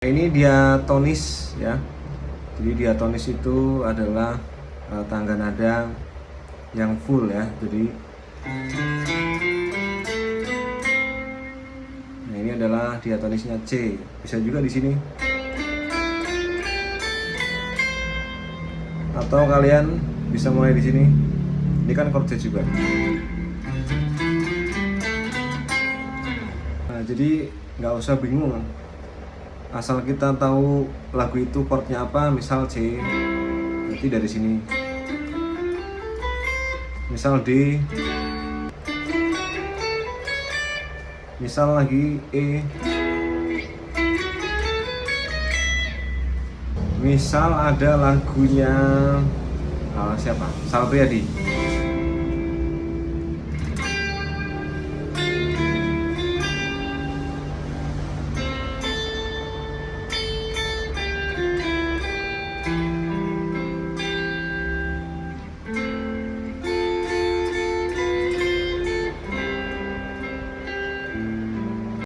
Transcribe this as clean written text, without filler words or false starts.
Ini diatonis ya. Jadi diatonis itu adalah tangga nada yang full ya. Jadi nah ini adalah diatonisnya C. Bisa juga di sini. Atau kalian bisa mulai di sini. Ini kan chord C juga. Nah, jadi nggak usah bingung. Asal kita tahu lagu itu chordnya apa, misal C, berarti dari sini. Misal D, misal lagi E, misal ada lagunya siapa? Sal Priadi.